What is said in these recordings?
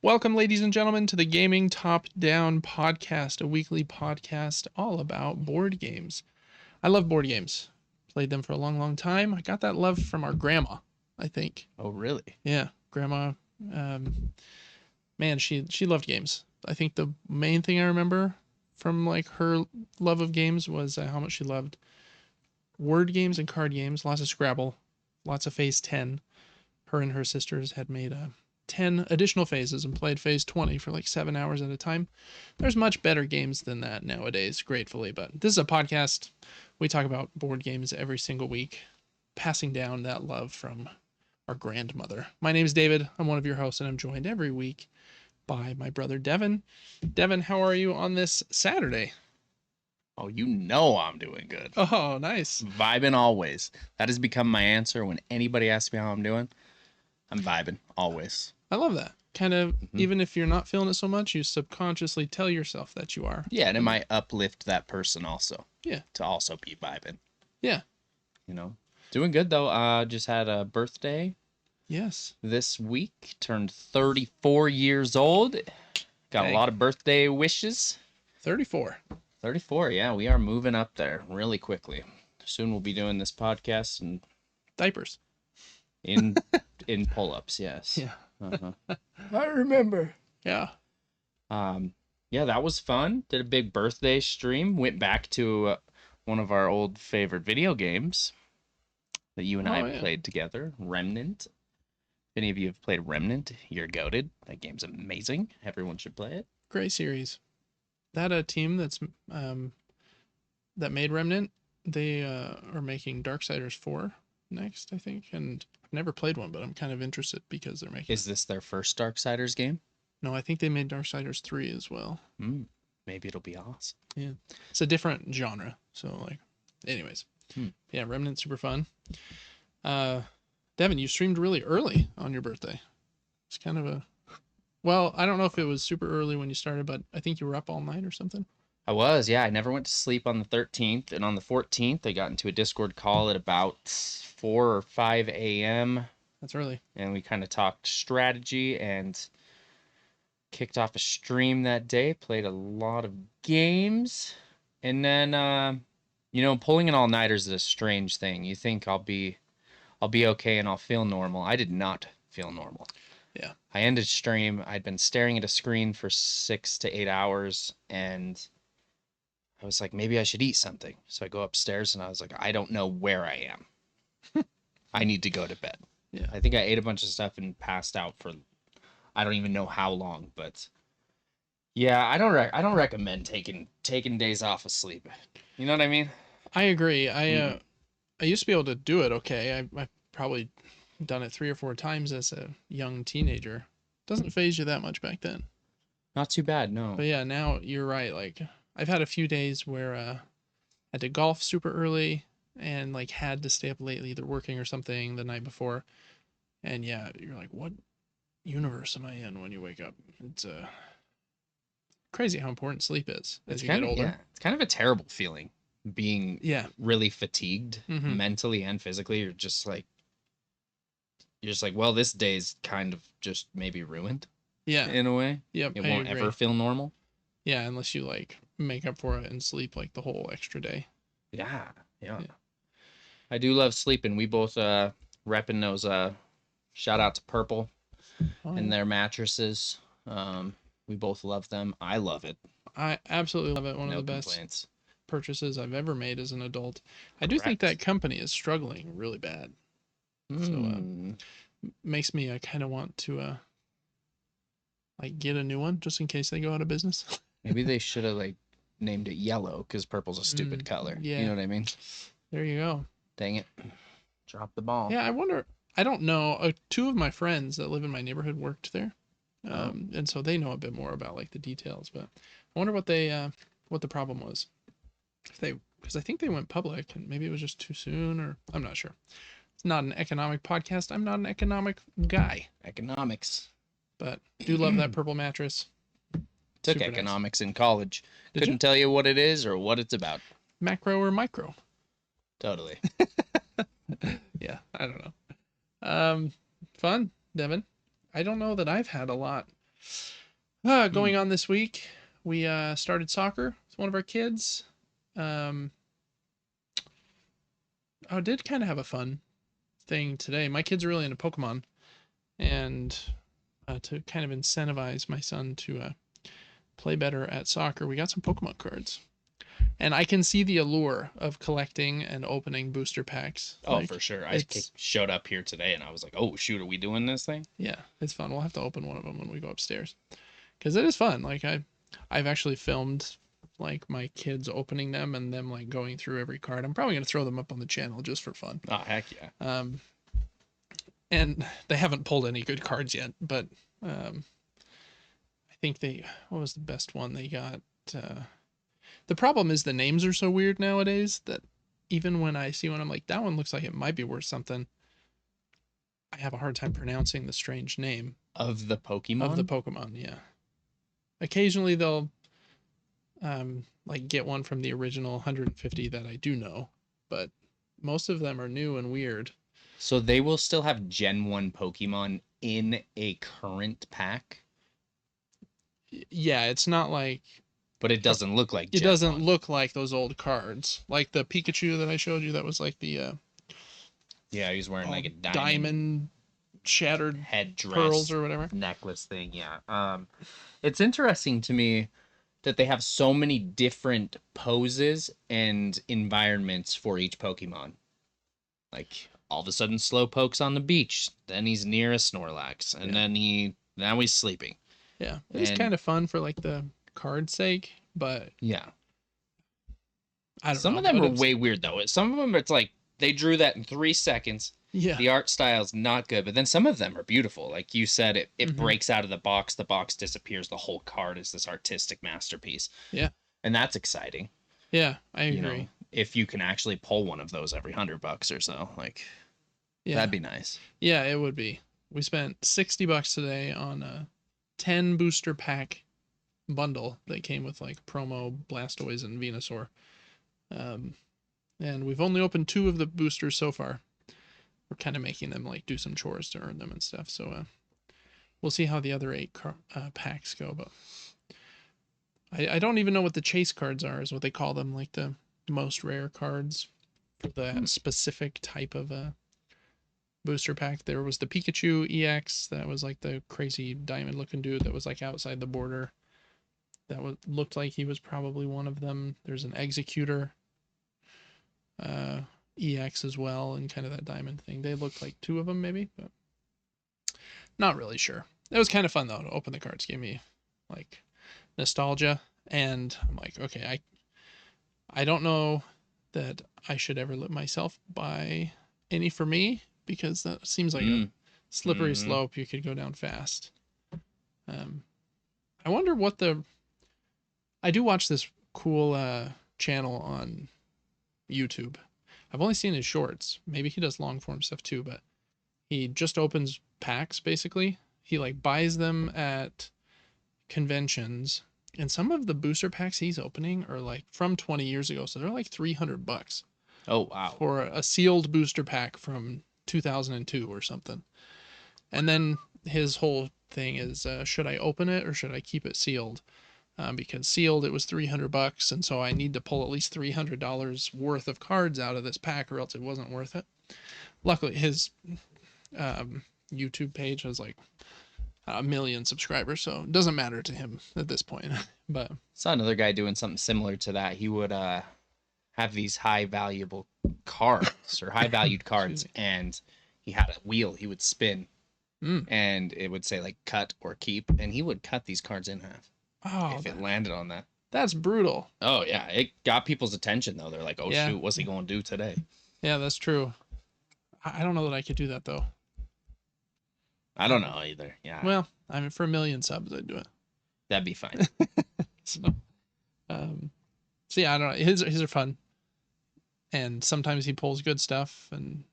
Welcome, ladies and gentlemen, to the Gaming Top Down podcast, a weekly podcast all about board games. I love board games. Played them for a long, long time. I got that love from our grandma, I think. Oh, really? Yeah, grandma. Man, she loved games. I think the main thing I remember from like her love of games was how much she loved word games and card games. Lots of Scrabble, lots of Phase 10. Her and her sisters had made 10 additional phases and played phase 20 for like 7 hours at a time. There's much better games than that nowadays, gratefully, but this is a podcast. We talk about board games every single week, passing down that love from our grandmother. My name is David. I'm one of your hosts, and I'm joined every week by my brother Devin. Devin, how are you on this Saturday? Oh, you know I'm doing good. Oh, nice. Vibing always. That has become my answer when anybody asks me how I'm doing. I'm vibing always. I love that. Kind of, even if you're not feeling it so much, you subconsciously tell yourself that you are. Yeah, and it might uplift that person also. Yeah. To also be vibing. Yeah. You know, doing good though. Just had a birthday. Yes. This week. Turned 34 years old. Got a lot of birthday wishes. 34. 34, yeah. We are moving up there really quickly. Soon we'll be doing this podcast and Diapers. in pull-ups, yes. Yeah. I remember. Yeah. Yeah, that was fun. Did a big birthday stream. Went back to one of our old favorite video games that you and I played together, Remnant. If any of you have played Remnant, you're goated. That game's amazing. Everyone should play it. Great series. That a team that's that made Remnant. They are making Darksiders 4 next, I think, and I've never played one, but I'm kind of interested because they're making. Is this their first Darksiders game? No, I think they made Darksiders 3 as well. Maybe it'll be awesome. Yeah, it's a different genre. So like, anyways, yeah, Remnant's super fun. Devin, you streamed really early on your birthday. It's kind of well, I don't know if it was super early when you started, but I think you were up all night or something. I was, yeah. I never went to sleep on the 13th, and on the 14th, I got into a Discord call at about 4 or 5 a.m. That's early. And we kind of talked strategy and kicked off a stream that day. Played a lot of games, and then, pulling an all-nighter is a strange thing. You think I'll be okay and I'll feel normal. I did not feel normal. Yeah. I ended stream. I'd been staring at a screen for 6 to 8 hours, and I was like, maybe I should eat something. So I go upstairs, and I was like, I don't know where I am. I need to go to bed. Yeah. I think I ate a bunch of stuff and passed out for, I don't even know how long, but yeah, I don't recommend taking days off of sleep. You know what I mean? I agree. I used to be able to do it okay. I probably done it 3 or 4 times as a young teenager. Doesn't phase you that much back then. Not too bad, no. But yeah, now you're right. Like, I've had a few days where I had to golf super early and like had to stay up late, either working or something the night before. And yeah, you're like, what universe am I in when you wake up? It's crazy how important sleep is as you get older. Yeah, it's kind of a terrible feeling being really fatigued mentally and physically. You're just like, well, this day's kind of just maybe ruined. Yeah. In a way. Yep. It won't ever feel normal. Yeah, unless you like make up for it and sleep like the whole extra day. Yeah. I do love sleeping. We both repping those shout out to Purple and their mattresses. We both love them. I love it. I absolutely love it. One of the best purchases I've ever made as an adult. I do think that company is struggling really bad. So makes me kind of want to like get a new one just in case they go out of business. Maybe they should have like named it yellow because purple's a stupid color. Yeah. You know what I mean? There you go. Dang it. Drop the ball. Yeah, I wonder. I don't know. 2 of my friends that live in my neighborhood worked there. And so they know a bit more about like the details, but I wonder what the problem was. Because I think they went public and maybe it was just too soon, or I'm not sure. It's not an economic podcast. I'm not an economic guy. Economics. But do love that purple mattress. Took economics in college. Couldn't tell you what it is or what it's about. Macro or micro? Totally. I don't know. Um, Fun, Devin. I don't know that I've had a lot Hmm. going on this week. We started soccer with one of our kids. Um, I did kind of have a fun thing today. My kids are really into Pokemon, and to kind of incentivize my son to play better at soccer, we got some Pokemon cards. And I can see the allure of collecting and opening booster packs. Oh, for Like sure. it's Showed up here today and I was like, oh, shoot, are we doing this thing? yeah, it's fun. We'll have to open one of them when we go upstairs because it is fun. I've actually filmed like my kids opening them and them like going through every card. I'm probably gonna throw them up on the channel just for fun. Oh, heck yeah. Um, and they haven't pulled any good cards yet, but um, I think what was the best one they got? Uh, the problem is the names are so weird nowadays that even when I see one, I'm like, that one looks like it might be worth something. I have a hard time pronouncing the strange name Of the of the Pokemon? Pokemon. Yeah, occasionally they'll like get one from the original 150 that I do know, but most of them are new and weird. So they will still have Gen 1 Pokemon in a current pack, Yeah, it's not like but it doesn't look like it Gen doesn't 1. look like those old cards, like the Pikachu that I showed you. That was like the Yeah, he's wearing all like a diamond diamond shattered pearls headdress or whatever. necklace thing. Yeah. It's interesting to me that they have so many different poses and environments for each Pokemon. Like all of a sudden Slowpoke's on the beach, then he's near a Snorlax, and Yeah, now he's sleeping. yeah, it is And kind of fun for like the card sake, but yeah. I don't Some know. of them But are it's way weird though. Some of them it's like they drew that in 3 seconds. yeah, The art style's not good, but then some of them are beautiful. Like you said, it hmm breaks out of the box disappears, the whole card is this artistic masterpiece. yeah, And that's exciting. yeah. I You know, agree. if you can actually pull one of those every $100 or so, like Yeah, that'd be nice. yeah, it would be. We spent $60 today on a 10 booster pack bundle that came with like promo Blastoise and Venusaur. Um, and we've only opened two of the boosters so far. We're kind of making them like do some chores to earn them and stuff. So we'll see how the other packs go. But I don't even know what the chase cards are, is what they call them, like the most rare cards for the Hmm. specific type of booster pack. There was the Pikachu EX that was like the crazy diamond looking dude that was like outside the border. That looked like he was probably one of them. There's an Executor uh, EX as well, and kind of that diamond thing. They looked like two of them maybe, but not really sure. It was kind of fun though to open the cards. Gave me like nostalgia, and I'm like, okay, I don't know that I should ever let myself buy any for me because that seems like a Mm. slippery Mm-hmm. slope you could go down fast. Um, I wonder what the I do watch this cool channel on YouTube. I've only seen his shorts. Maybe he does long form stuff too, but he just opens packs basically. He like buys them at conventions, and some of the booster packs he's opening are like from 20 years ago, so they're like $300 Oh wow. for a sealed booster pack from 2002 or something. And then his whole thing is, should I open it or should I keep it sealed? Because sealed it was $300, and so I need to pull at least $300 worth of cards out of this pack, or else it wasn't worth it. Luckily, his YouTube page has like a million subscribers, so it doesn't matter to him at this point. But Saw another guy doing something similar to that. He would have these high valuable cards or high valued excuse cards, me. and he had a wheel he would spin, Mm. and it would say like cut or keep, and he would cut these cards in half Oh, if it landed on that. that's brutal. Oh yeah, it got people's attention though. They're like, "Oh Yeah, shoot, what's he going to do today?" yeah, that's true. I don't know that I could do that though. I don't know either. Yeah, Well, I mean, for a million subs, I'd do it. that'd be fine. So, um, so yeah, I don't know. His are fun, and sometimes he pulls good stuff. And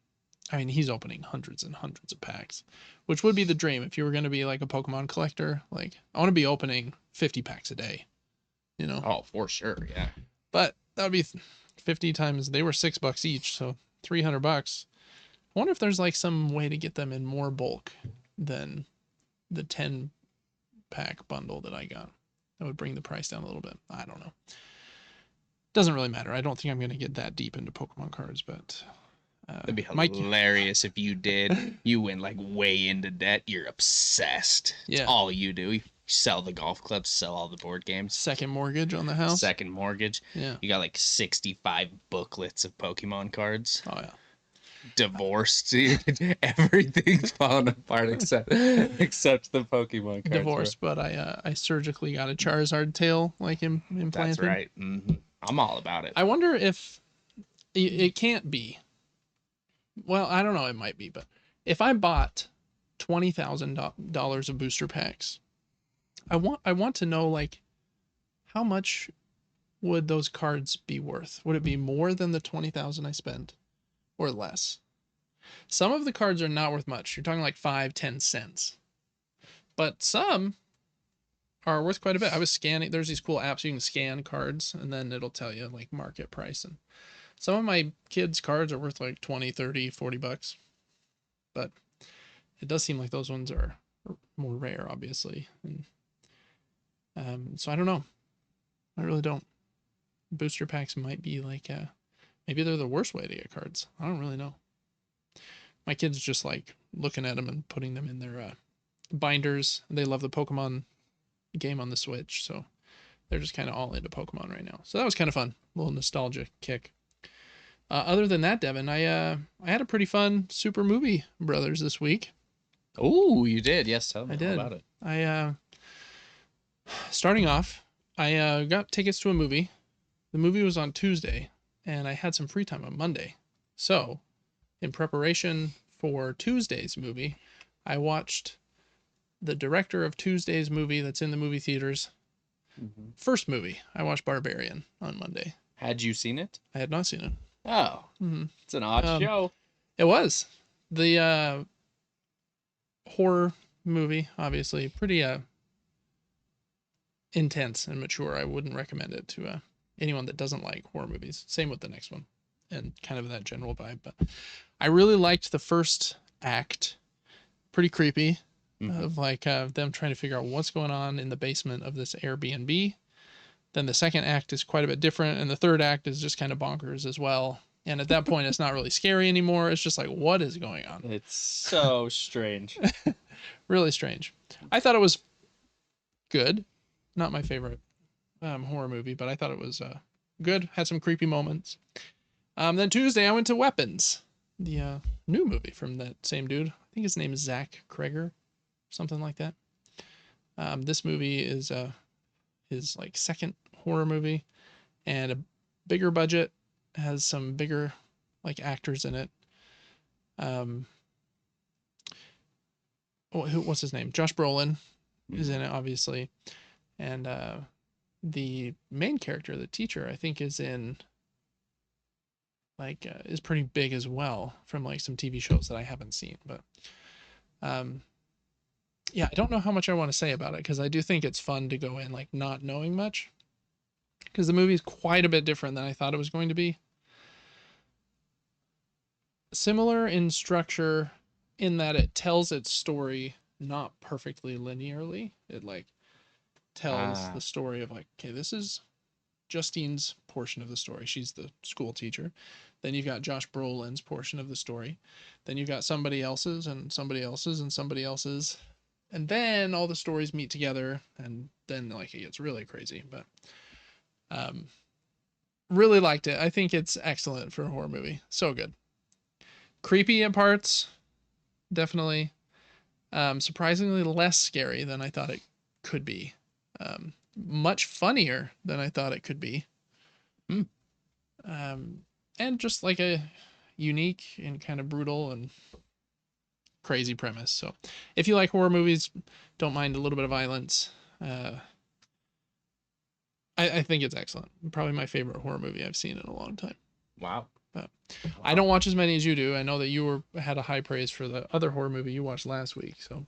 I mean, he's opening hundreds and hundreds of packs, which would be the dream if you were going to be like a Pokemon collector. Like, I want to be opening 50 packs a day, you know. Oh, for sure. Yeah. But that would be 50 times. They were $6 each, so $300. I wonder if there's like some way to get them in more bulk than the 10-pack bundle that I got. That would bring the price down a little bit. I don't know. Doesn't really matter. I don't think I'm going to get that deep into Pokemon cards, but That'd be Mike, hilarious if you did. You went like way into debt. You're obsessed. It's yeah, all you do. You sell the golf clubs, sell all the board games. second mortgage on the house. Second mortgage. Yeah. You got like 65 booklets of Pokemon cards. Oh yeah. Divorced, dude. Everything's falling apart except the Pokemon cards. Divorced, but I surgically got a Charizard tail like implanted. That's right. I'm all about it. I wonder if it can't be. Well, I don't know. It might be, but if I bought $20,000 of booster packs, I want to know like how much would those cards be worth? Would it be more than the 20,000 I spent, or less? Some of the cards are not worth much. You're talking like 5-10 cents, but some are worth quite a bit. I was scanning. There's these cool apps you can scan cards, and then it'll tell you like market price. And some of my kids' cards are worth like 20, 30, 40 bucks. But it does seem like those ones are more rare, obviously. And so I don't know. I really don't. Booster packs might be like, maybe they're the worst way to get cards. I don't really know. My kids just like looking at them and putting them in their binders. They love the Pokemon game on the Switch, so they're just kind of all into Pokemon right now. So that was kind of fun. A little nostalgia kick. Other than that, Devin, I had a pretty fun Super Movie Brothers this week. Oh, you did. Yes, tell me I did. all about it. Starting off, I got tickets to a movie. The movie was on Tuesday, and I had some free time on Monday. So, in preparation for Tuesday's movie, I watched the director of Tuesday's movie that's in the movie theaters. First movie, I watched Barbarian on Monday. Had you seen it? I had not seen it. Oh, It's an odd show. It was. The horror movie, obviously, pretty intense and mature. I wouldn't recommend it to anyone that doesn't like horror movies. Same with the next one, and kind of that general vibe. But I really liked the first act. Pretty creepy, of like them trying to figure out what's going on in the basement of this Airbnb. Then the second act is quite a bit different, and the third act is just kind of bonkers as well. And at that point, it's not really scary anymore. It's just like, what is going on? It's so strange. Really strange. I thought it was good. Not my favorite horror movie, but I thought it was good. Had some creepy moments. Then Tuesday, I went to Weapons, the new movie from that same dude. I think his name is Zach Kreger, something like that. This movie is his like second horror movie, and a bigger budget, has some bigger like actors in it. What's his name? Josh Brolin is in it, obviously, and the main character, the teacher, I think is in like is pretty big as well from like some TV shows that I haven't seen. But yeah, I don't know how much I want to say about it, because I do think it's fun to go in like not knowing much, because the movie is quite a bit different than I thought it was going to be. Similar in structure in that it tells its story not perfectly linearly. It like tells the story of like, okay, this is Justine's portion of the story. She's the school teacher. Then you've got Josh Brolin's portion of the story. Then you've got somebody else's and somebody else's and somebody else's. And then all the stories meet together, and then like it gets really crazy. But really liked it. I think it's excellent for a horror movie. So good. Creepy in parts, definitely. Surprisingly less scary than I thought it could be. Much funnier than I thought it could be. And just like a unique and kind of brutal and crazy premise. So if you like horror movies, don't mind a little bit of violence. I think it's excellent. Probably my favorite horror movie I've seen in a long time. Wow. But I don't watch as many as you do. I know that you had a high praise for the other horror movie you watched last week. So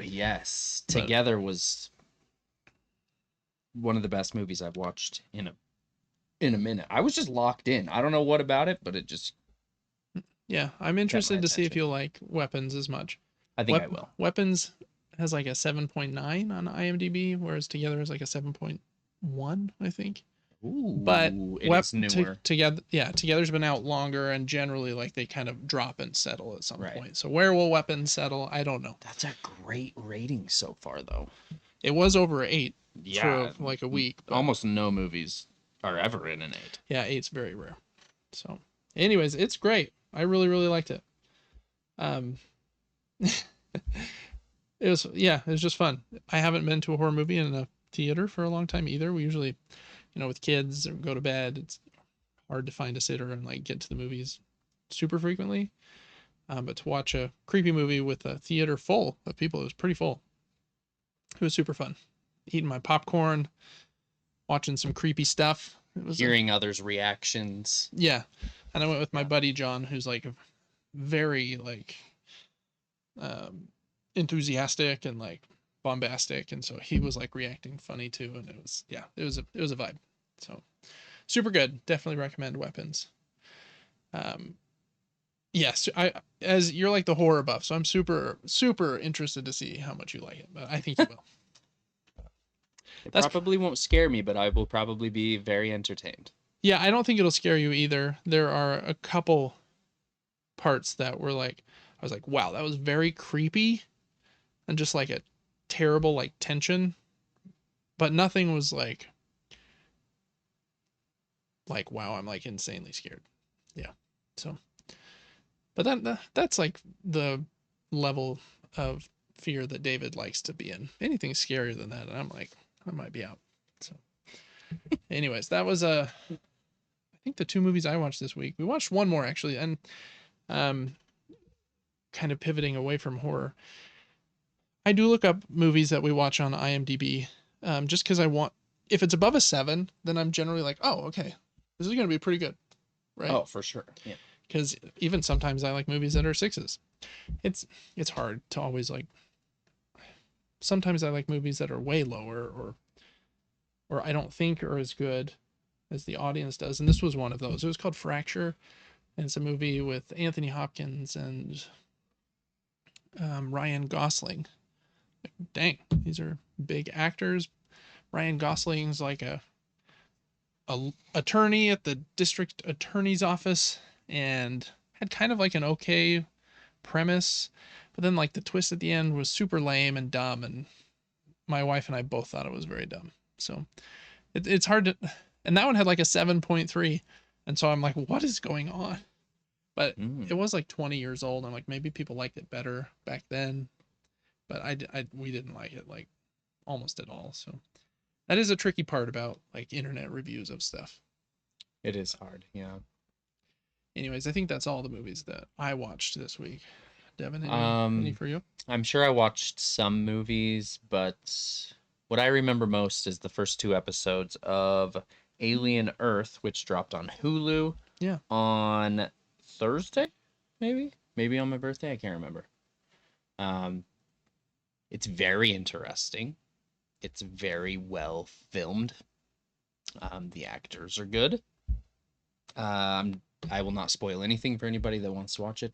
yes. Together was one of the best movies I've watched in a minute. I was just locked in. I don't know what about it, but it just Yeah, I'm kept my interested to see if attention. you'll like Weapons as much. I think I will. Weapons has like a 7.9 on IMDb, whereas Together is like a 7.1, I think. But Ooh, it is newer. Together, yeah, Together's been out longer, and generally like they kind of drop and settle at some Right. point. So where will Weapons settle? I don't know. That's a great rating so far, though. It was over 8 for Yeah, like a week, but almost no movies are ever in an 8. yeah, 8's very rare. So, anyways, it's great. I really really liked it. Um, it was just fun. I haven't been to a horror movie in a theater for a long time either. We usually, with kids or go to bed, it's hard to find a sitter and like get to the movies super frequently. But to watch a creepy movie with a theater full of people, it was pretty full. It was super fun. Eating my popcorn, watching some creepy stuff. It was Hearing others' reactions. yeah, and I went with my buddy John, who's like very like um, enthusiastic and like bombastic, and so he was like reacting funny too, and it was a vibe. So super good. Definitely recommend Weapons. Um, yes, I as you're like the horror buff, so I'm super interested to see how much you like it, but I think you will. It That's probably won't scare me, but I will probably be very entertained. Yeah, I don't think it'll scare you either. There are a couple parts that were like I was like, wow, that was very creepy and just like a terrible like tension, but nothing was like wow, I'm like insanely scared. Yeah. So, but that's like the level of fear that David likes to be in. Anything scarier than that, and I'm like, I might be out. So, anyways, that was I think the two movies I watched this week. We watched one more actually, and um, kind of pivoting away from horror. I do look up movies that we watch on IMDb, just because I want. If it's above a 7, then I'm generally like, oh, okay, this is gonna be pretty good, right? Oh, for sure. Yeah. Because even sometimes I like movies that are 6s. It's it's hard to always like. Sometimes I like movies that are way lower, or I don't think are as good as the audience does, and this was one of those. It was called Fracture, and it's a movie with Anthony Hopkins and Ryan Gosling. Dang, these are big actors. Ryan Gosling's like a attorney at the district attorney's office, and had kind of like an okay premise, but then like the twist at the end was super lame and dumb, and my wife and I both thought it was very dumb. So it's hard to, and that one had like a 7.3, and so I'm like, what is going on? But it was like 20 years old. I'm like, maybe people liked it better back then, but we didn't like it like almost at all. So that is a tricky part about like internet reviews of stuff. It is hard. Yeah. Anyways, I think that's all the movies that I watched this week. Devin, any Um, for you? I'm sure I watched some movies, but what I remember most is the first 2 episodes of Alien Earth, which dropped on Hulu Yeah. on Thursday, maybe on my birthday. I can't remember. Um, it's very interesting. It's very well filmed. The actors are good. I will not spoil anything for anybody that wants to watch it.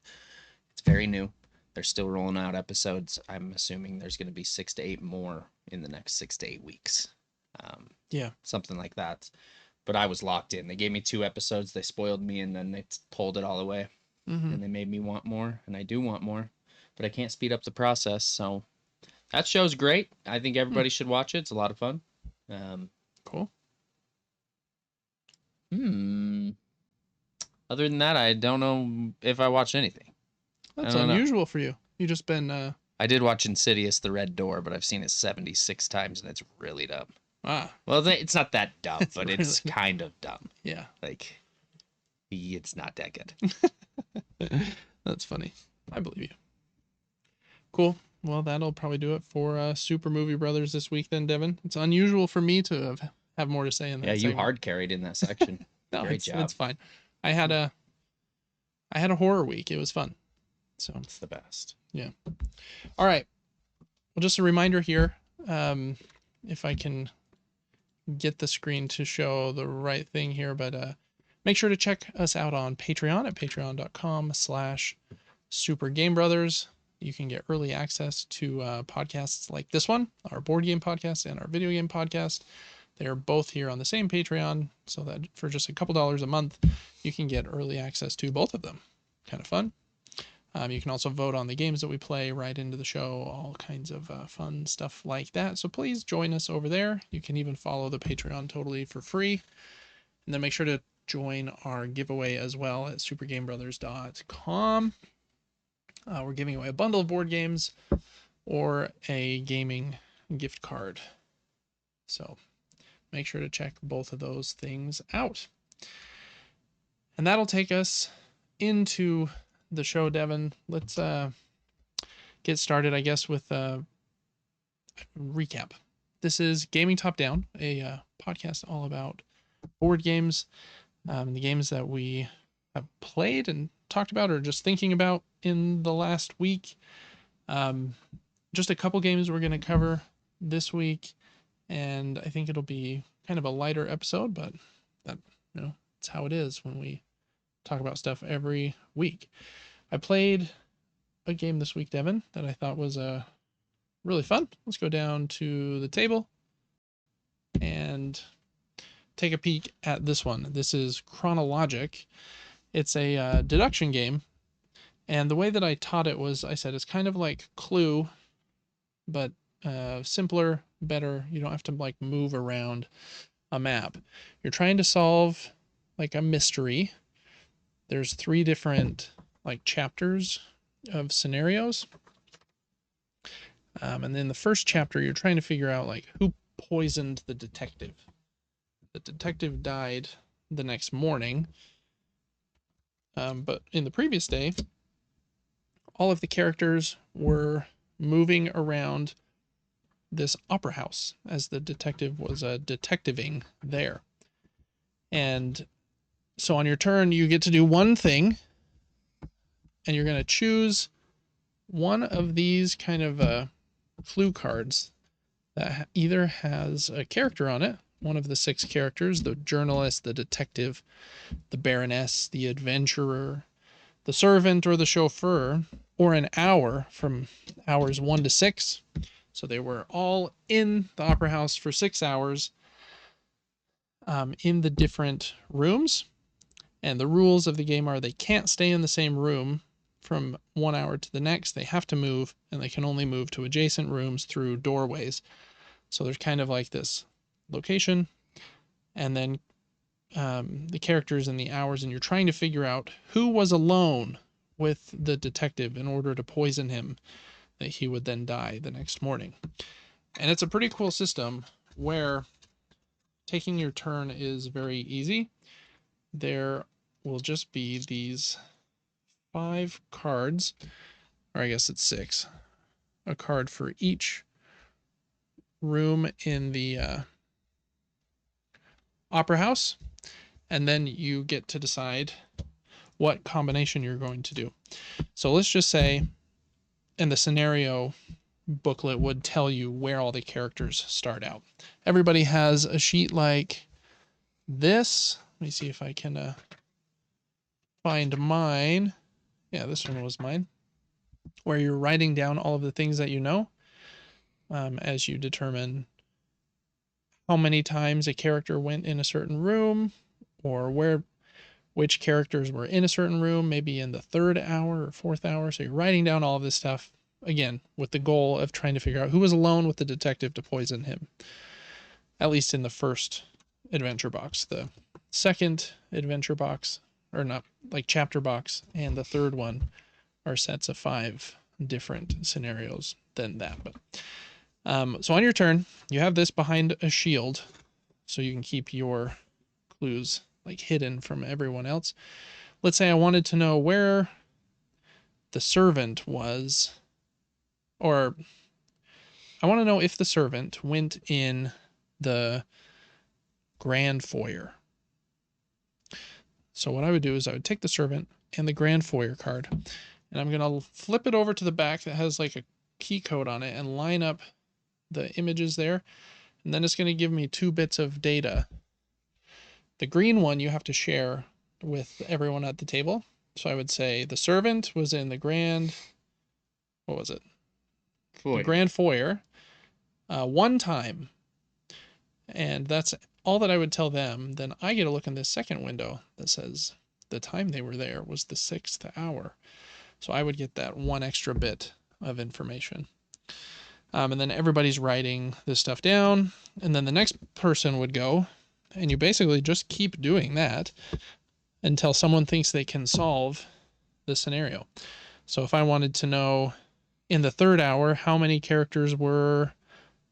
It's very new. They're still rolling out episodes. I'm assuming there's going to be 6 to 8 more in the next 6 to 8 weeks. Yeah. Something like that. But I was locked in. They gave me 2 episodes. They spoiled me, and then they pulled it all away. Mm-hmm. And they made me want more, and I do want more. But I can't speed up the process. So that show's great. I think everybody should watch it. It's a lot of fun. Cool. Other than that, I don't know if I watched anything. That's I don't know. unusual for you. You just been I did watch Insidious: The Red Door, but I've seen it 76 times, and it's really dumb. ah. Well, it's not that dumb, but really it's kind of dumb. Yeah. Like, it's not that good. That's funny. I believe you. Cool. Well, that'll probably do it for Super Movie Brothers this week then, Devin. It's unusual for me to have more to say in that. Yeah, you segment. hard carried in that section. No, Great job. It's fine. I had a horror week. It was fun. So it's the best. Yeah. All right. Well, just a reminder here. If I can get the screen to show the right thing here, but Make sure to check us out on Patreon at patreon.com/supergamebrothers. You can get early access to podcasts like this one, our board game podcast and our video game podcast. They're both here on the same Patreon, so that for just a couple dollars a month, you can get early access to both of them. Kind of fun. You can also vote on the games that we play right into the show, all kinds of fun stuff like that. So please join us over there. You can even follow the Patreon totally for free. And then make sure to join our giveaway as well at supergamebrothers.com. We're giving away a bundle of board games or a gaming gift card. So make sure to check both of those things out. And that'll take us into the show, Devin. Let's get started, I guess, with a recap. This is Gaming Top Down, a podcast all about board games, the games that we have played and talked about or just thinking about in the last week. Just a couple games we're going to cover this week, and I think it'll be kind of a lighter episode, but that, it's how it is when we talk about stuff every week. I played a game this week, Devin, that I thought was really fun. Let's go down to the table and take a peek at this one. This is Kronologic. It's a deduction game, and the way that I taught it was, I said it's kind of like Clue, but simpler, better. You don't have to like move around a map. You're trying to solve like a mystery. There's 3 different like chapters of scenarios. And then the first chapter, you're trying to figure out like who poisoned the detective. The detective died the next morning. But in the previous day, all of the characters were moving around this opera house as the detective was detectiving there. And so on your turn, you get to do one thing, and you're going to choose one of these kind of clue cards that either has a character on it, one of the 6 characters, the journalist, the detective, the baroness, the adventurer, the servant, or the chauffeur, or an hour from hours 1 to 6. So they were all in the opera house for 6 hours in the different rooms. And the rules of the game are they can't stay in the same room from 1 hour to the next. They have to move, and they can only move to adjacent rooms through doorways. So there's kind of like this location, and then the characters and the hours, and you're trying to figure out who was alone with the detective in order to poison him, that he would then die the next morning. And it's a pretty cool system where taking your turn is very easy. There will just be these 5 cards, or I guess it's 6, a card for each room in the opera house, and then you get to decide what combination you're going to do. So let's just say, and the scenario booklet would tell you where all the characters start out. Everybody has a sheet like this. Let me see if I can find mine. Yeah, this one was mine, where you're writing down all of the things that you know as you determine how many times a character went in a certain room, or which characters were in a certain room, maybe in the 3rd hour or 4th hour. So you're writing down all of this stuff, again, with the goal of trying to figure out who was alone with the detective to poison him, at least in the first adventure box. The second adventure box, or not, like chapter box, and the third one are sets of 5 different scenarios than that. But so on your turn, you have this behind a shield, so you can keep your clues like hidden from everyone else. Let's say I wanted to know where the servant was, or I want to know if the servant went in the grand foyer. So what I would do is I would take the servant and the grand foyer card, and I'm going to flip it over to the back that has like a key code on it and line up the images there. And then it's going to give me 2 bits of data. The green one you have to share with everyone at the table. So I would say the servant was in the grand, what was it? The Foyer. grand foyer, one time. And that's all that I would tell them. Then I get a look in this second window that says the time they were there was the 6th hour. So I would get that one extra bit of information. And then everybody's writing this stuff down. And then the next person would go, and you basically just keep doing that until someone thinks they can solve the scenario. So if I wanted to know in the 3rd hour how many characters were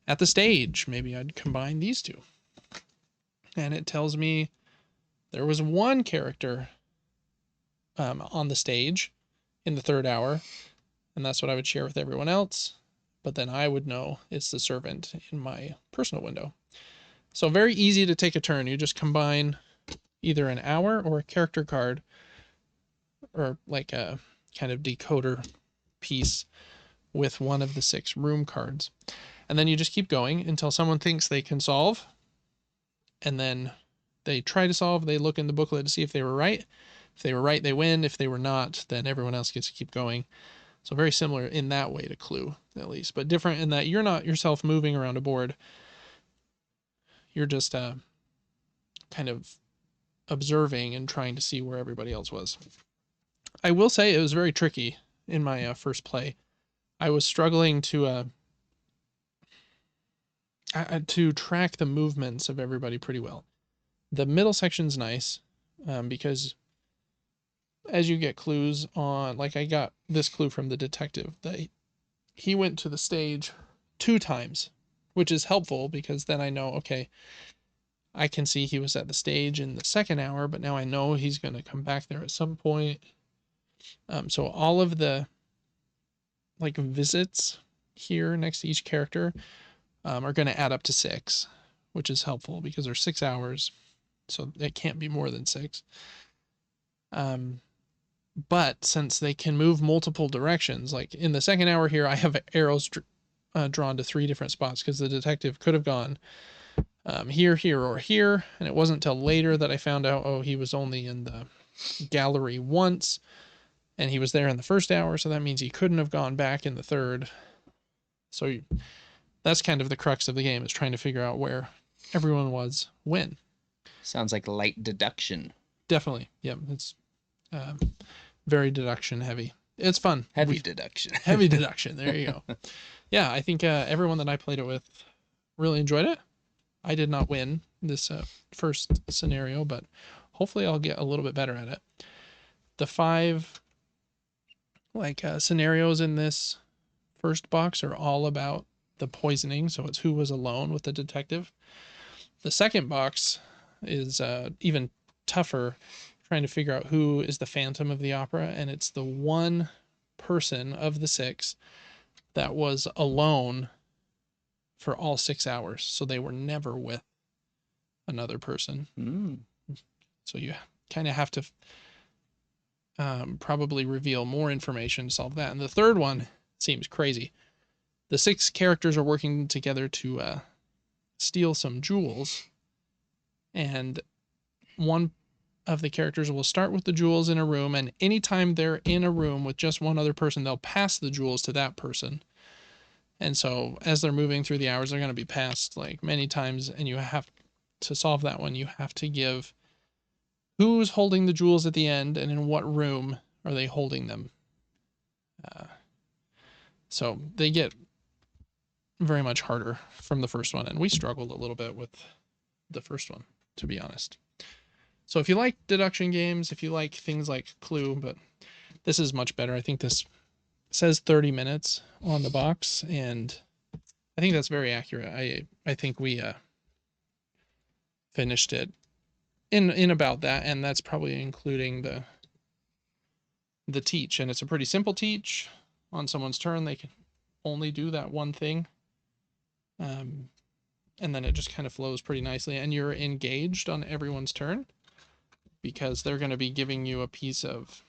at the stage, maybe I'd combine these two. And it tells me there was one character on the stage in the 3rd hour, and that's what I would share with everyone else. But then I would know it's the servant in my personal window. So very easy to take a turn. You just combine either an hour or a character card, or like a kind of decoder piece with one of the 6 room cards. And then you just keep going until someone thinks they can solve. And then they try to solve. They look in the booklet to see if they were right. If they were right, they win. If they were not, then everyone else gets to keep going. So very similar in that way to Clue, at least, but different in that you're not yourself moving around a board. You're just kind of observing and trying to see where everybody else was. I will say it was very tricky in my first play. I was struggling to track the movements of everybody pretty well. The middle section's nice because as you get clues on, like I got this clue from the detective that he went to the stage 2 times, which is helpful because then I know, okay, I can see he was at the stage in the 2nd hour, but now I know he's going to come back there at some point. So all of the like visits here next to each character are going to add up to 6, which is helpful because there's 6 hours, so it can't be more than 6. But since they can move multiple directions, like in the 2nd hour here, I have arrows drawn to 3 different spots because the detective could have gone here, here, or here. And it wasn't until later that I found out, oh, he was only in the gallery once and he was there in the 1st hour. So that means he couldn't have gone back in the 3rd. So that's kind of the crux of the game, is trying to figure out where everyone was when. Sounds like light deduction. Definitely. Yep. It's very deduction heavy. It's fun. Heavy deduction. Heavy deduction. There you go. Yeah, I think everyone that I played it with really enjoyed it. I did not win this first scenario, but hopefully I'll get a little bit better at it. The 5 scenarios in this first box are all about the poisoning, so it's who was alone with the detective. The second box is even tougher, trying to figure out who is the Phantom of the Opera, and it's the one person of the 6 that was alone for all 6 hours, so they were never with another person. So you kind of have to probably reveal more information to solve that. And the third one seems crazy. The 6 characters are working together to steal some jewels, and one of the characters will start with the jewels in a room, and anytime they're in a room with just one other person, they'll pass the jewels to that person. And so as they're moving through the hours, they're going to be passed like many times, and you have to solve that one. You have to give who's holding the jewels at the end and in what room are they holding them. So they get very much harder from the first one, and we struggled a little bit with the first one, to be honest. So if you like deduction games, if you like things like Clue, but this is much better. I think this says 30 minutes on the box, and I think that's very accurate. I think we finished it in about that, and that's probably including the teach. And it's a pretty simple teach. On someone's turn, they can only do that one thing. And then it just kind of flows pretty nicely, and you're engaged on everyone's turn because they're going to be giving you a piece of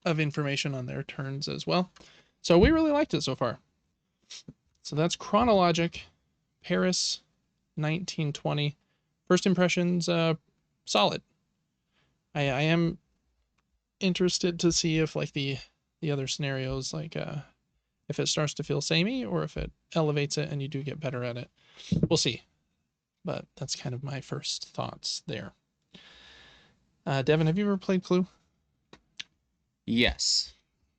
information on their turns as well. So we really liked it so far. So that's Kronologic, Paris, 1920. First impressions, solid. I am interested to see if like the other scenarios like if it starts to feel samey or if it elevates it and you do get better at it. We'll see. But that's kind of my first thoughts there. Devin, have you ever played Clue? Yes,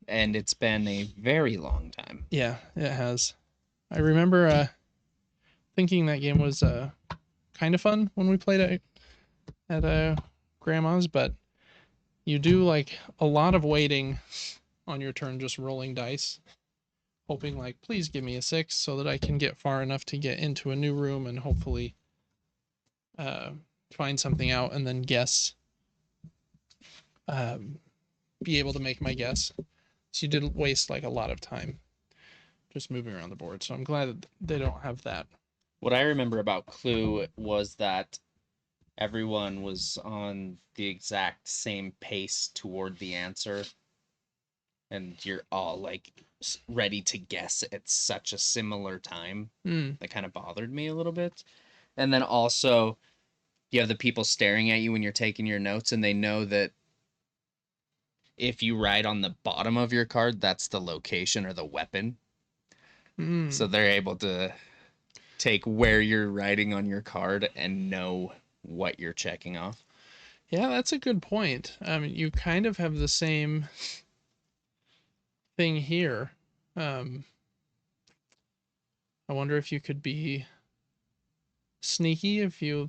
and it's been a very long time. Yeah, it has. I remember thinking that game was kind of fun when we played it at grandma's, but you do like a lot of waiting on your turn, just rolling dice, hoping like, please give me a 6 so that I can get far enough to get into a new room and hopefully uh, find something out and then guess, um, be able to make my guess. So you did waste like a lot of time just moving around the board. So I'm glad that they don't have that. What I remember about Clue was that everyone was on the exact same pace toward the answer, and you're all like ready to guess at such a similar time. That kind of bothered me a little bit. And then also, you have the people staring at you when you're taking your notes, and they know that if you write on the bottom of your card, that's the location or the weapon. So they're able to take where you're writing on your card and know what you're checking off. Yeah, that's a good point. You kind of have the same thing here. I wonder if you could be sneaky if you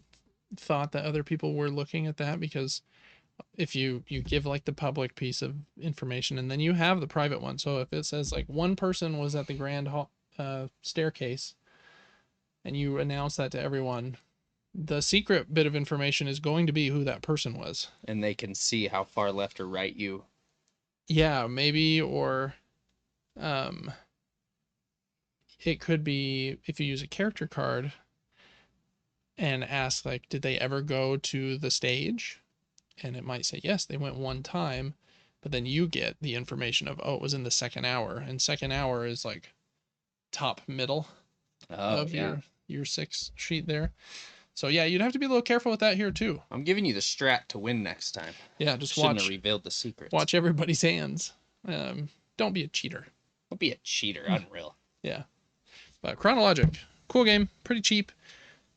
thought that other people were looking at that, because if you give like the public piece of information and then you have the private one. So if it says like one person was at the grand hall staircase and you announce that to everyone, the secret bit of information is going to be who that person was. And they can see how far left or right you. Yeah, maybe, or it could be if you use a character card and ask like, did they ever go to the stage? And it might say yes, they went one time, but then you get the information of, oh, it was in the second hour, and second hour is like top middle of your 6 sheet there. So yeah, you'd have to be a little careful with that here too. I'm giving you the strat to win next time. Yeah, just Shouldn't have revealed the secrets. Watch everybody's hands. Don't be a cheater. Don't be a cheater. Unreal. Yeah. But Kronologic, cool game, pretty cheap.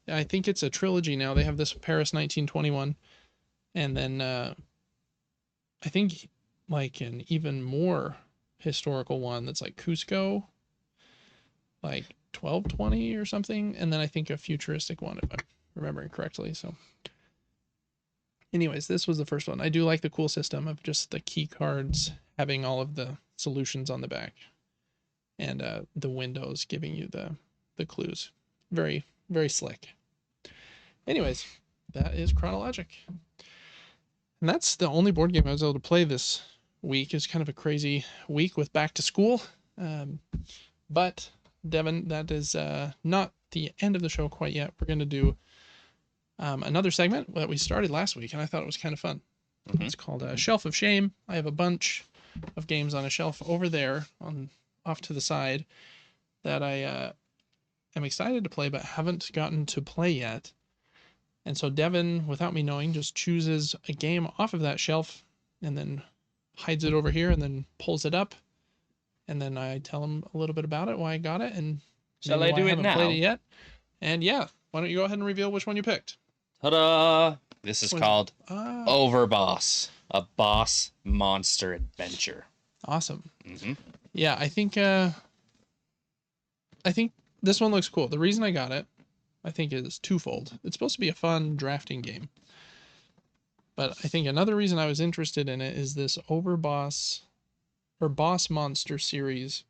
I think it's a trilogy now. They have this Paris 1921, and then I think like an even more historical one that's like Cusco, like 1220 or something, and then I think a futuristic one if I'm remembering correctly. So anyways, this was the first one. I do like the cool system of just the key cards having all of the solutions on the back, and the windows giving you the clues. Very, very slick. Anyways, that is Kronologic. And that's the only board game I was able to play this week. It's kind of a crazy week with back to school. But Devin, that is not the end of the show quite yet. We're going to do another segment that we started last week, and I thought it was kind of fun. It's called Shelf of Shame. I have a bunch of games on a shelf over there off to the side that I am excited to play but haven't gotten to play yet. And so Devin, without me knowing, just chooses a game off of that shelf and then hides it over here and then pulls it up. And then I tell him a little bit about it, why I got it, and shall I do it now? Played it yet. And yeah, why don't you go ahead and reveal which one you picked? Ta-da! This is called Overboss, a boss monster adventure. Awesome. Yeah, I think this one looks cool. The reason I got it, I think, is twofold. It's supposed to be a fun drafting game, but I think another reason I was interested in it is this Overboss or Boss Monster series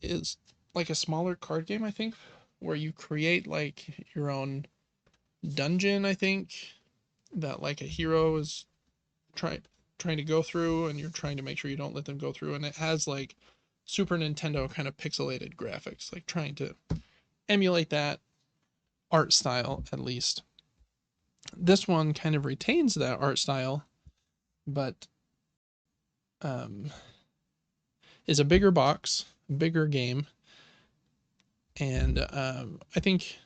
is like a smaller card game, I think, where you create like your own dungeon, I think, that like a hero is trying to go through, and you're trying to make sure you don't let them go through, and it has like Super Nintendo kind of pixelated graphics, like trying to emulate that art style at least. This one kind of retains that art style, but is a bigger box, bigger game, and I think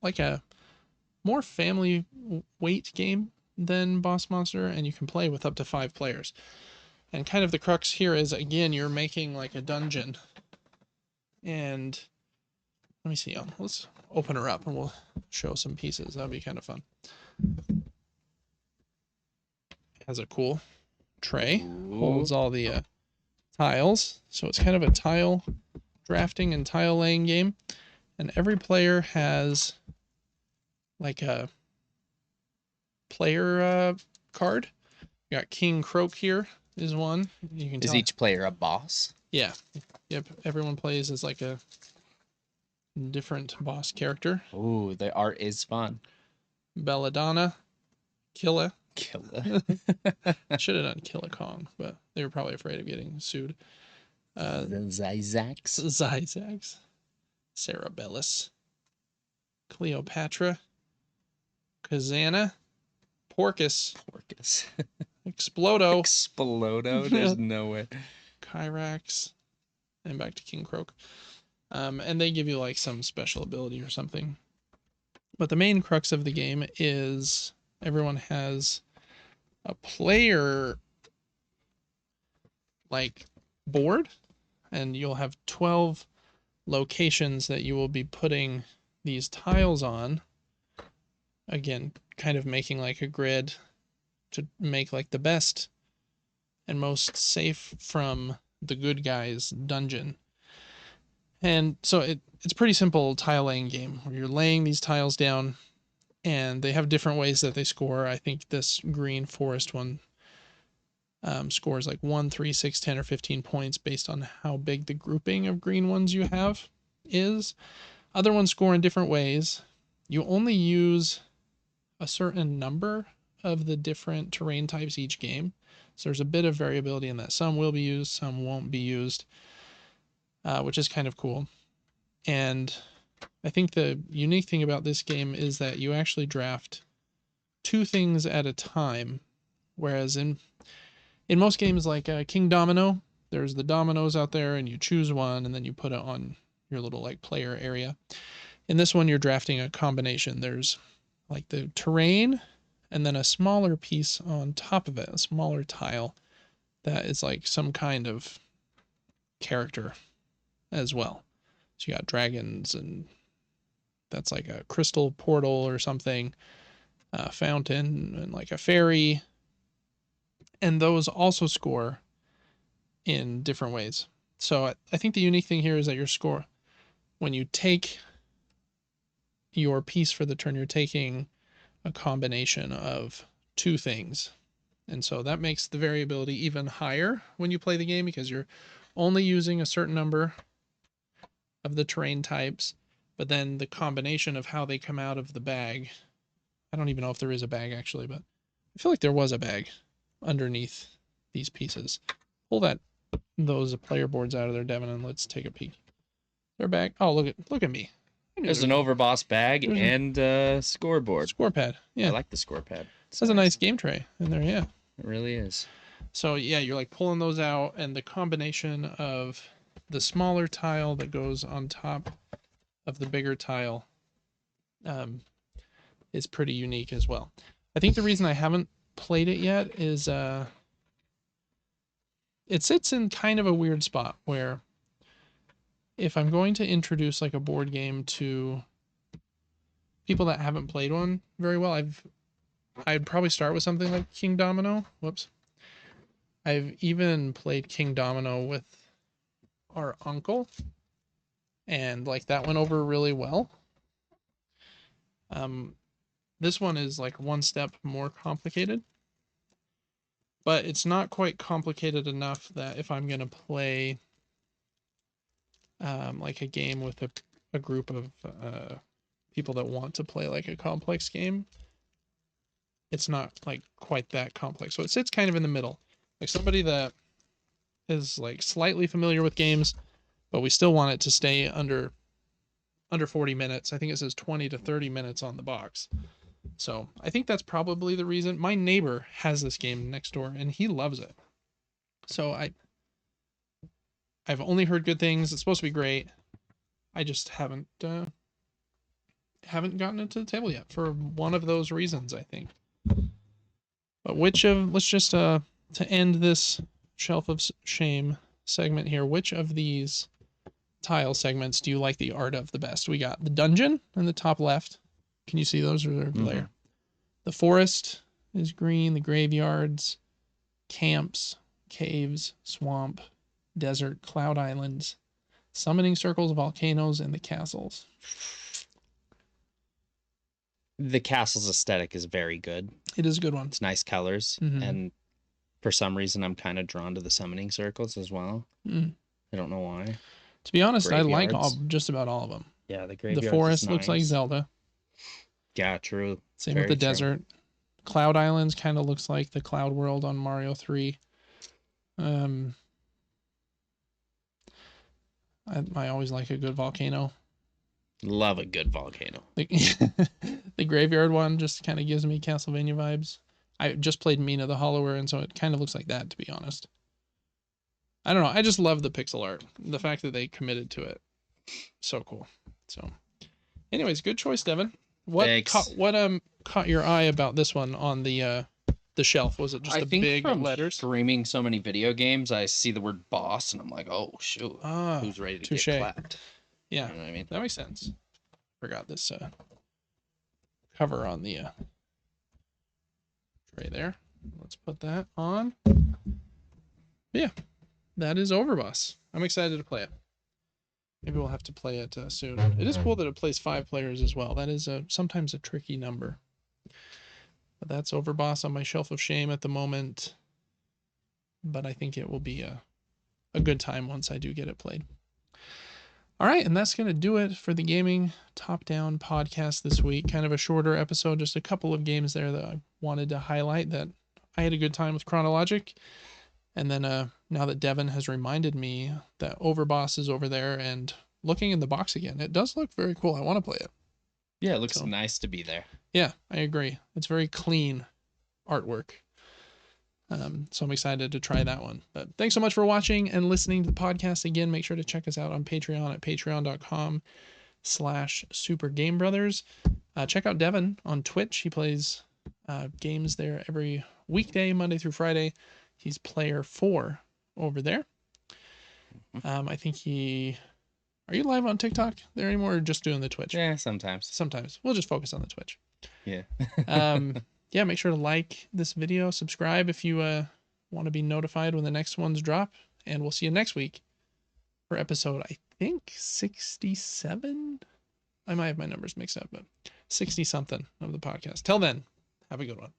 like a more family weight game. than Boss Monster, and you can play with up to 5 players. And kind of the crux here is, again, you're making like a dungeon. And let me see. Let's open her up and we'll show some pieces. That'll be kind of fun. Has a cool tray. Ooh. Holds all the tiles. So it's kind of a tile drafting and tile laying game. And every player has like a player card. You got King Croak here is one. You can Is each player a boss? Yeah. Yep. Everyone plays as like a different boss character. Ooh, the art is fun. Belladonna, Killa. Killa. Should have done Killa Kong, but they were probably afraid of getting sued. The Zyzax. Cerebellus. Cleopatra. Kazana. Porcus. Explodo. Explodo? There's no way. Kyrax. And back to King Croak. And they give you like some special ability or something. But the main crux of the game is everyone has a player like board, and you'll have 12 locations that you will be putting these tiles on. Again, kind of making like a grid to make like the best and most safe from the good guys dungeon. And so it's pretty simple tile laying game where you're laying these tiles down, and they have different ways that they score. I think this green forest one scores like 1, 3, 6, 10, or 15 points based on how big the grouping of green ones you have is. Other ones score in different ways. You only use a certain number of the different terrain types each game. So there's a bit of variability in that. Some will be used, some won't be used, which is kind of cool. And I think the unique thing about this game is that you actually draft 2 things at a time, whereas in most games like King Domino, there's the dominoes out there and you choose one and then you put it on your little like player area. In this one, you're drafting a combination. There's like the terrain and then a smaller piece on top of it, a smaller tile that is like some kind of character as well. So you got dragons, and that's like a crystal portal or something, a fountain, and like a fairy. And those also score in different ways. So I think the unique thing here is that your score, when you take your piece for the turn, you're taking a combination of 2 things. And so that makes the variability even higher when you play the game, because you're only using a certain number of the terrain types, but then the combination of how they come out of the bag. I don't even know if there is a bag actually, but I feel like there was a bag underneath these pieces. Pull those player boards out of there, Devin, and let's take a peek. They're back. Oh, look at me. There's an Overboss bag and a scoreboard. Score pad. Yeah. I like the score pad. It's a nice game tray in there, yeah. It really is. So yeah, you're like pulling those out, and the combination of the smaller tile that goes on top of the bigger tile is pretty unique as well. I think the reason I haven't played it yet is it sits in kind of a weird spot where if I'm going to introduce like a board game to people that haven't played one very well, I'd probably start with something like King Domino. Whoops. I've even played King Domino with our uncle, and like that went over really well. This one is like one step more complicated, but it's not quite complicated enough that if I'm gonna play like a game with a group of people that want to play like a complex game, it's not like quite that complex. So it sits kind of in the middle, like somebody that is like slightly familiar with games, but we still want it to stay under 40 minutes. I think it says 20 to 30 minutes on the box. So I think that's probably the reason. My neighbor has this game next door and he loves it. So I've only heard good things. It's supposed to be great. I just haven't gotten it to the table yet for one of those reasons, I think. But let's just to end this shelf of shame segment here, which of these tile segments do you like the art of the best? We got the dungeon in the top left. Can you see those, or they're glare? The forest is green, the graveyards, camps, caves, swamp, desert, cloud islands, summoning circles, volcanoes, and the castles. The castle's aesthetic is very good. It is a good one. It's nice colors, and for some reason, I'm kind of drawn to the summoning circles as well. I don't know why. To be honest, I like just about all of them. Yeah, the graveyards. The forest looks like Zelda. Yeah, true. Same with the desert. Cloud Islands kind of looks like the Cloud World on Mario 3. I always like a good volcano. Love a good volcano. The graveyard one just kind of gives me Castlevania vibes. I just played Mina the Hollower, and so it kind of looks like that, to be honest. I don't know. I just love the pixel art. The fact that they committed to it. So cool. So, anyways, good choice, Devin. What caught your eye about this one on the shelf? Was it just the big letters? Streaming so many video games, I see the word boss, and I'm like, oh shoot, who's ready to get clapped? Yeah, you know what I mean? That makes sense. Forgot this cover on the tray there. Let's put that on. Yeah, that is Overboss. I'm excited to play it. Maybe we'll have to play it soon. It is cool that it plays 5 players as well. That is sometimes a tricky number. But that's Overboss on my shelf of shame at the moment. But I think it will be a good time once I do get it played. All right, and that's going to do it for the Gaming Top-Down podcast this week. Kind of a shorter episode, just a couple of games there that I wanted to highlight that I had a good time with Kronologic. And then now that Devin has reminded me that Overboss is over there and looking in the box again, it does look very cool. I want to play it. Yeah, it looks nice to be there. Yeah, I agree. It's very clean artwork. So I'm excited to try that one. But thanks so much for watching and listening to the podcast. Again, make sure to check us out on Patreon at patreon.com/supergamebrothers. Check out Devin on Twitch. He plays games there every weekday, Monday through Friday. He's player 4 over there. I think are you live on TikTok there anymore, or just doing the Twitch? Yeah, sometimes. Sometimes. We'll just focus on the Twitch. Yeah. Yeah, make sure to like this video, subscribe if you want to be notified when the next ones drop, and we'll see you next week for episode, I think, 67? I might have my numbers mixed up, but 60-something of the podcast. Till then, have a good one.